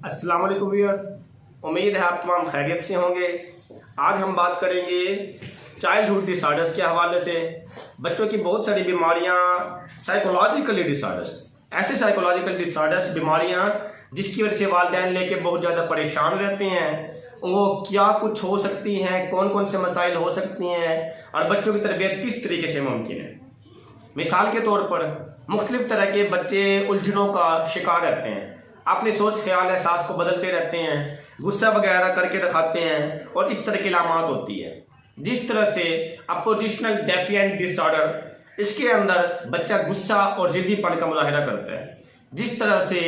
अस्सलाम वालेकुम व्यूअर, उम्मीद है आप तमाम खैरियत से होंगे। आज हम बात करेंगे चाइल्डहुड डिसऑर्डर्स के हवाले से। बच्चों की बहुत सारी बीमारियां, साइकोलॉजिकल डिसऑर्डर्स, ऐसे साइकोलॉजिकल डिसऑर्डर्स, बीमारियां जिसकी वजह से वालिदैन लेके बहुत ज़्यादा परेशान रहते हैं। वो क्या कुछ हो सकती हैं, कौन कौन से मसाइल हो सकती हैं और बच्चों की तरबियत किस तरीके से मुमकिन है। मिसाल के तौर पर मुख्तलिफ तरह के बच्चे उलझनों का शिकार रहते हैं, अपनी सोच ख्याल एहसास को बदलते रहते हैं, गुस्सा वगैरह करके दिखाते हैं और इस तरह की अलामात होती है। जिस तरह से अपोजिशनल डेफिएंट डिसऑर्डर, इसके अंदर बच्चा गुस्सा और जिद्दीपन का मुजाहिरा करता है। जिस तरह से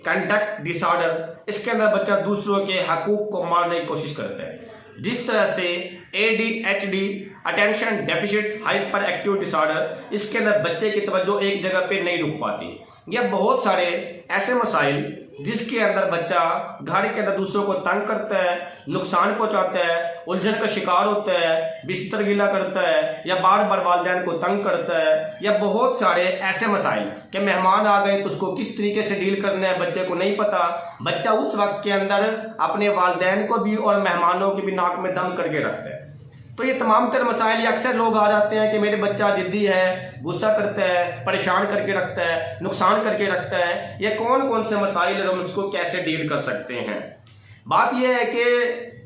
कंडक्ट डिसऑर्डर, इसके अंदर बच्चा दूसरों के हकूक को मारने की कोशिश करता है। जिस तरह से ADHD, attention deficit hyper active disorder, इसके अंदर बच्चे की तवज्जो एक जगह पे नहीं रुक पाती। यह बहुत सारे ऐसे मसाइल जिसके अंदर बच्चा घर के अंदर दूसरों को तंग करता है, नुकसान पहुंचाता है, उलझन का शिकार होता है, बिस्तर गीला करता है या बार बार वालिदैन को तंग करता है, या बहुत सारे ऐसे मसाइल कि मेहमान आ गए तो उसको किस तरीके से डील करना है बच्चे को नहीं पता। बच्चा उस वक्त के अंदर अपने वालिदैन को भी और मेहमानों की भी नाक में दम करके रखता है। तो ये तमाम तरह मसाइल, ये अक्सर लोग आ जाते हैं कि मेरे बच्चा जिद्दी है, गुस्सा करता है, परेशान करके रखता है, नुकसान करके रखता है। ये कौन कौन से मसाइल हम उसको कैसे डील कर सकते हैं। बात यह है कि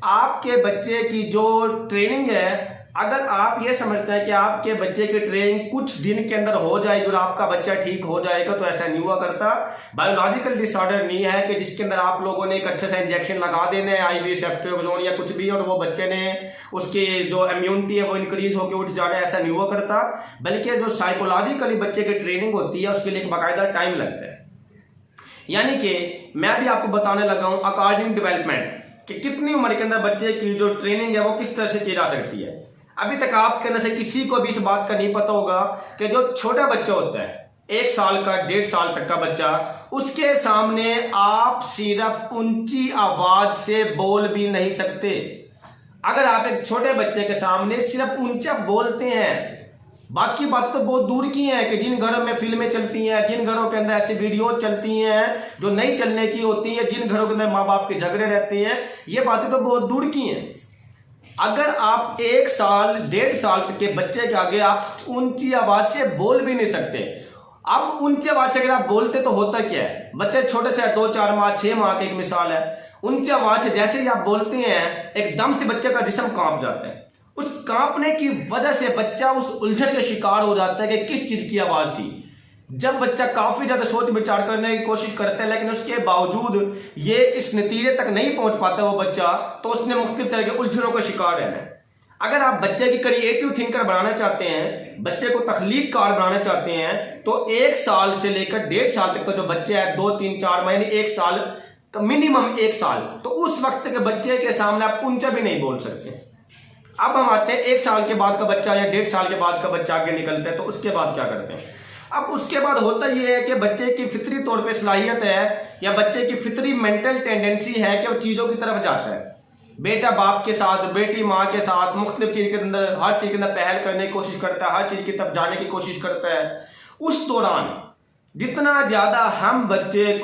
आपके बच्चे की जो ट्रेनिंग है, अगर आप ये समझते हैं कि आपके बच्चे की ट्रेनिंग कुछ दिन के अंदर हो जाएगी और आपका बच्चा ठीक हो जाएगा, तो ऐसा नहीं हुआ करता। बायोलॉजिकल डिसऑर्डर नहीं है कि जिसके अंदर आप लोगों ने एक अच्छे से इंजेक्शन लगा देने हैं, IV सेफ्ट्रियाक्सोन या कुछ भी, और वो बच्चे ने उसकी जो इम्यूनिटी है वो इंक्रीज होकर उठ जाना, ऐसा नहीं हुआ करता। बल्कि जो साइकोलॉजिकली बच्चे की ट्रेनिंग होती है उसके लिए एक बाकायदा टाइम लगता है। यानी कि मैं भी आपको बताने लगा हूँ अकॉर्डिंग डेवलपमेंट कि कितनी उम्र के अंदर बच्चे की जो ट्रेनिंग है वो किस तरह से की जा सकती है। अभी तक आपके अंदर से किसी को भी इस बात का नहीं पता होगा कि जो छोटा बच्चा होता है, 1 साल का, 1.5 साल तक का बच्चा, उसके सामने आप सिर्फ ऊंची आवाज से बोल भी नहीं सकते। अगर आप एक छोटे बच्चे के सामने सिर्फ ऊंचा बोलते हैं, बाकी बात तो बहुत दूर की है कि जिन घरों में फिल्में चलती हैं, जिन घरों के अंदर ऐसी वीडियो चलती हैं जो नहीं चलने की होती है, जिन घरों के अंदर माँ बाप के झगड़े रहते हैं, ये बातें तो बहुत दूर की हैं। अगर आप 1 साल, 1.5 साल तक के बच्चे के आगे आप ऊंची आवाज से बोल भी नहीं सकते। अब ऊंची आवाज से अगर आप बोलते तो होता क्या है, बच्चे छोटे से 2-4 माह, 6 माह की एक मिसाल है, ऊंची आवाज से जैसे ही आप बोलते हैं एकदम से बच्चे का जिस्म कांप जाता है। उस कांपने की वजह से बच्चा उस उलझन के शिकार हो जाता है कि किस चीज की आवाज थी। जब बच्चा काफी ज्यादा सोच विचार करने की कोशिश करता है लेकिन उसके बावजूद ये इस नतीजे तक नहीं पहुंच पाता वो बच्चा, तो उसने मुख्तलिफ तरह के उलझनों का शिकार रहना है। अगर आप बच्चे की क्रिएटिव थिंकर बनाना चाहते हैं, बच्चे को तख्लीककार बनाना चाहते हैं, तो 1 साल से लेकर 1.5 साल तक का जो बच्चा है, 2-3-4 महीने, 1 साल, मिनिमम 1 साल, तो उस वक्त के बच्चे के सामने आप ऊंचा भी नहीं बोल सकते। अब हम आते हैं 1 साल के बाद का बच्चा या 1.5 साल के बाद का बच्चा आगे निकलता है, तो उसके बाद क्या करते हैं। अब उसके बाद होता यह है कि बच्चे की फितरी तौर पे सलाहियत है या बच्चे की फितरी मेंटल टेंडेंसी है कि वो चीज़ों की तरफ जाता है। बेटा बाप के साथ, बेटी माँ के साथ मुख्तलिफ चीज़ के अंदर, हर चीज़ के अंदर पहल करने की कोशिश करता है, हर चीज़ की तरफ जाने की कोशिश करता है। उस दौरान जितना ज़्यादा हम बच्चे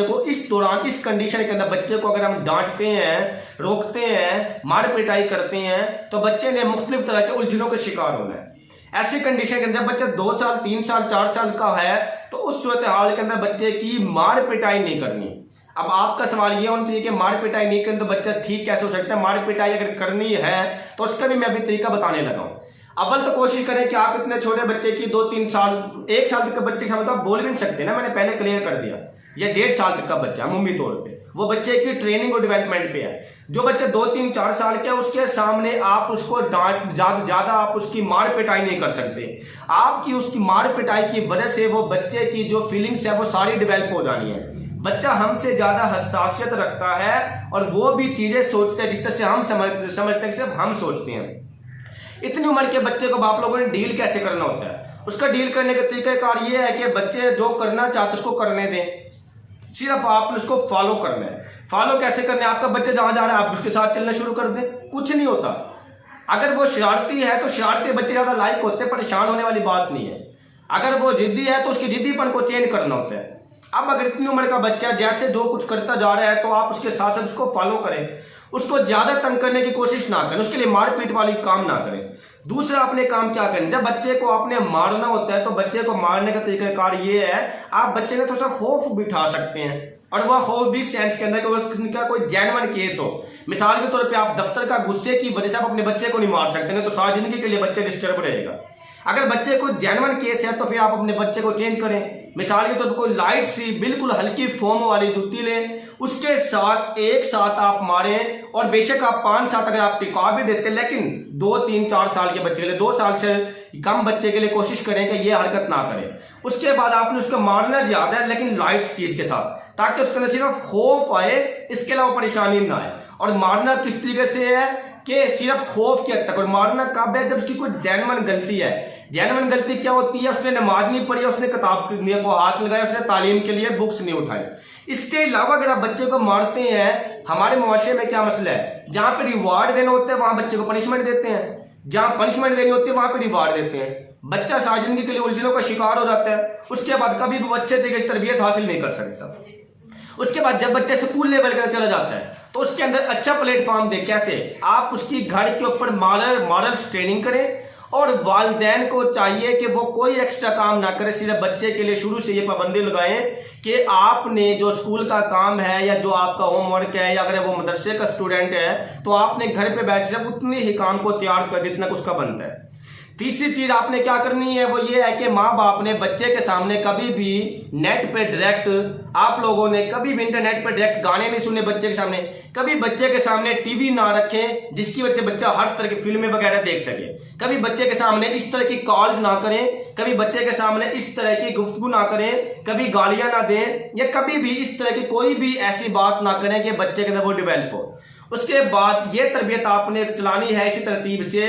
को इस दौरान, इस कंडीशन के अंदर बच्चे को अगर हम डांटते हैं, रोकते हैं, मार पिटाई करते हैं, तो बच्चे ने मुख्तलिफ तरह के उलझनों का शिकार होना है। ऐसी कंडीशन के अंदर बच्चा 2 साल, 3 साल, 4 साल का है, तो उस सूरत हाल के अंदर बच्चे की मार पिटाई नहीं करनी। अब आपका सवाल ये होना चाहिए कि मार पिटाई नहीं करनी तो बच्चा ठीक कैसे हो सकता है। मार पिटाई अगर करनी है तो उसका भी मैं अभी तरीका बताने लगा हूँ। अव्वल तो कोशिश करें कि आप इतने छोटे बच्चे की 2-3 साल, 1 साल तक के बच्चे के सामने तो आप बोल भी नहीं सकते ना, मैंने पहले क्लियर कर दिया। या 1.5 साल तक का बच्चा अमूमी तौर पे वो बच्चे की ट्रेनिंग और डेवलपमेंट पे है। जो बच्चा 2-3-4 साल का है उसके सामने आप उसको डांट ज्यादा आप उसकी मार पिटाई नहीं कर सकते। आपकी उसकी मार पिटाई की वजह से वो बच्चे की जो फीलिंग्स है वो सारी डेवलप हो जानी है। बच्चा हमसे ज्यादा हसासियत रखता है और वो भी चीजें सोचते हैं जिस तरह से हम समझते हैं, सिर्फ हम सोचते हैं। इतनी उम्र के बच्चे को आप लोगों ने डील कैसे करना होता है, उसका डील करने का तरीकाकार ये है कि बच्चे जो करना चाहते उसको करने दें, सिर्फ आपने उसको फॉलो करना है। फॉलो कैसे करना है, आपका बच्चा जहां जा रहा है आप उसके साथ चलना शुरू कर दें, कुछ नहीं होता। अगर वो शरारती है तो शरारती बच्चे ज्यादा लाइक होते हैं, परेशान होने वाली बात नहीं है। अगर वो जिद्दी है तो उसके जिद्दीपन को चेंज करना होता है। अब अगर इतनी उम्र का बच्चा जैसे जो कुछ करता जा रहा है तो आप उसके साथ साथ उसको फॉलो करें, उसको ज्यादा तंग करने की कोशिश ना करें, उसके लिए मारपीट वाली काम ना करें। दूसरा अपने काम क्या करें, जब बच्चे को आपने मारना होता है तो बच्चे को मारने का तरीकाकार ये है, आप बच्चे ने थोड़ा सा खौफ बिठा सकते हैं, और वह खौफ भी सेंस के अंदर कि उनका कोई जेन्युइन केस हो। मिसाल के तौर पे आप दफ्तर का गुस्से की वजह से आप अपने बच्चे को नहीं मार सकते, नहीं तो सारी जिंदगी के लिए बच्चे डिस्टर्ब रहेगा। अगर बच्चे को जेन्युइन केस है तो फिर आप अपने बच्चे को चेंज करें। मिसाल के तौर पर कोई लाइट सी बिल्कुल हल्की फोम वाली जूती लें, उसके साथ एक साथ आप मारें, और बेशक आप 5 साल अगर आप टिका भी देते, लेकिन 2, 3, 4 साल के बच्चे के लिए, 2 साल से कम बच्चे के लिए कोशिश करें कि ये हरकत ना करें। उसके बाद आपने उसको मारना ज्यादा है लेकिन लाइट चीज के साथ, ताकि उसके अंदर सिर्फ खौफ आए, इसके अलावा परेशानी ना आए। और मारना किस तरीके से है कि सिर्फ खौफ की हद तक। और मारना कब है, जब उसकी कोई जेन्युइन गलती है। जेन्युइन गलती क्या होती है, उसने नमाज नहीं पढ़ी, उसने किताब को हाथ लगाया, उसने तालीम के लिए बुक्स नहीं उठाई। इसके अलावा अगर आप बच्चे को मारते हैं, हमारे मुआशरे में क्या मसला है, जहां पे रिवार्ड देना होता है वहां बच्चे को पनिशमेंट देते हैं, जहां पनिशमेंट देनी होती है वहां पे रिवार्ड देते हैं। बच्चा सारी जिंदगी के लिए उलझनों का शिकार हो जाता है, उसके बाद कभी भी अच्छे तरीके से तरबियत हासिल नहीं कर सकता। उसके बाद जब बच्चा स्कूल लेवल का चला जाता है तो उसके अंदर अच्छा प्लेटफॉर्म दे, कैसे आप उसकी घर के ऊपर मॉरल ट्रेनिंग करें, और वालिदैन को चाहिए कि वो कोई एक्स्ट्रा काम ना करे, सिर्फ बच्चे के लिए शुरू से ये पाबंदी लगाएं कि आपने जो स्कूल का काम है या जो आपका होमवर्क है, या अगर वो मदरसे का स्टूडेंट है तो आपने घर पे बैठ कर उतने ही काम को तैयार कर जितना उसका बनता है। तीसरी चीज आपने क्या करनी है वो ये है कि माँ बाप ने बच्चे के सामने कभी भी नेट पे डायरेक्ट, आप लोगों ने कभी भी इंटरनेट पे डायरेक्ट गाने नहीं सुने बच्चे के सामने, कभी बच्चे के सामने टीवी ना रखें जिसकी वजह से बच्चा हर तरह की फिल्में वगैरह देख सके, कभी बच्चे के सामने इस तरह की कॉल्स ना करें, कभी बच्चे के सामने इस तरह की गुफ्तगू ना करें, कभी गालियां ना दें, या कभी भी इस तरह की कोई भी ऐसी बात ना करें कि बच्चे के अंदर वो डेवलप हो। उसके बाद ये तरबियत आपने चलानी है इसी तरतीब से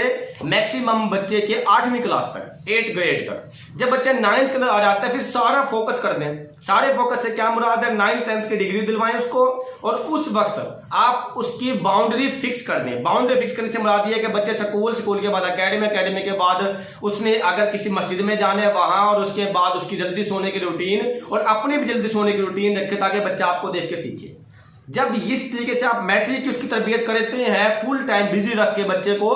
मैक्सिमम बच्चे के 8वीं क्लास तक, 8th ग्रेड तक। जब बच्चा 9th के अंदर आ जाता है फिर सारा फोकस कर दें। सारे फोकस से क्या मुराद है, 9th 10th की डिग्री दिलवाएं उसको, और उस वक्त आप उसकी बाउंड्री फिक्स कर दें। बाउंड्री फिक्स करने से मुराद ये है कि बच्चे स्कूल के बाद अकेडमी के बाद उसने अगर किसी मस्जिद में जाना है वहां, और उसके बाद उसकी जल्दी सोने की रूटीन और अपनी भी जल्दी सोने की रूटीन रखें ताकि बच्चा आपको देख के सीखे। जब इस तरीके से आप मैट्रिक की उसकी तरबियत करते हैं, फुल टाइम बिजी रख के बच्चे को,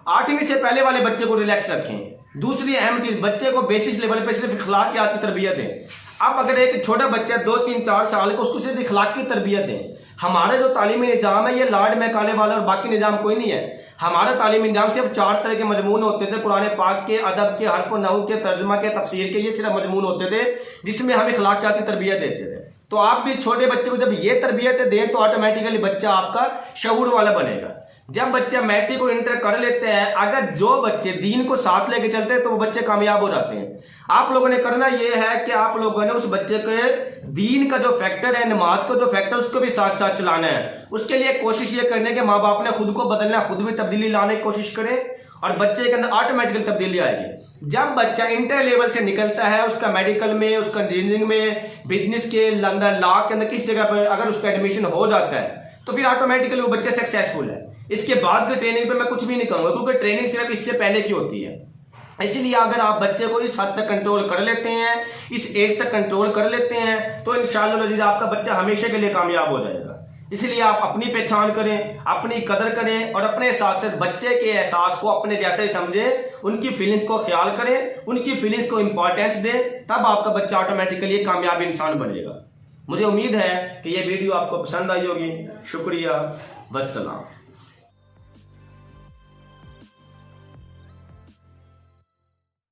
8वीं से पहले वाले बच्चे को रिलैक्स रखें। दूसरी अहम चीज, बच्चे को बेसिक लेवल पे सिर्फ इखलाकियात की तरबियत दें। अब अगर एक छोटा बच्चा 2, 3, 4 साल का, उसको सिर्फ इखलाक की तरबियत दें। हमारा जो तालीमी निज़ाम है ये लाड में काले वाला और बाकी निज़ाम कोई नहीं है। हमारा तालीमी निज़ाम सिर्फ 4 तरह के मजमून होते थे, कुरान पाक के, अदब के, हर्फ नहू के, तर्जमा के, तफसीर के, ये सिर्फ मजमून होते थे जिसमें हम इखलाकियात की तरबियत देते थे। तो आप भी छोटे बच्चे को जब ये तरबियत दें तो ऑटोमेटिकली बच्चा आपका शऊर वाला बनेगा। जब बच्चा मैट्रिक और इंटर कर लेते हैं, अगर जो बच्चे दीन को साथ लेके चलते हैं तो वो बच्चे कामयाब हो जाते हैं। आप लोगों ने करना ये है कि आप लोगों ने उस बच्चे के दीन का जो फैक्टर है, नमाज का जो फैक्टर, उसको भी साथ साथ चलाना है। उसके लिए कोशिश ये करने के माँ बाप ने खुद को बदलना, खुद भी तब्दीली लाने की कोशिश करें, और बच्चे के अंदर ऑटोमेटिकली तब्दीली आएगी। जब बच्चा इंटर लेवल से निकलता है, उसका मेडिकल में, उसका इंजीनियरिंग में, बिजनेस के अंदर, लॉ के अंदर, किस जगह पर अगर उसका एडमिशन हो जाता है तो फिर ऑटोमेटिकली वो बच्चा सक्सेसफुल है। इसके बाद की ट्रेनिंग पे मैं कुछ भी नहीं कहूंगा, क्योंकि ट्रेनिंग सिर्फ इससे पहले की होती है। इसलिए अगर आप बच्चे को इस हद तक कंट्रोल कर लेते हैं, इस एज तक कंट्रोल कर लेते हैं, तो इंशाअल्लाह आपका बच्चा हमेशा के लिए कामयाब हो जाएगा। इसलिए आप अपनी पहचान करें, अपनी कदर करें, और अपने साथ साथ बच्चे के एहसास को अपने जैसे ही समझें, उनकी फीलिंग्स को ख्याल करें, उनकी फीलिंग्स को इंपॉर्टेंस दें, तब आपका बच्चा ऑटोमेटिकली एक कामयाब इंसान बनेगा। मुझे उम्मीद है कि ये वीडियो आपको पसंद आई होगी। शुक्रिया, वस्सलाम।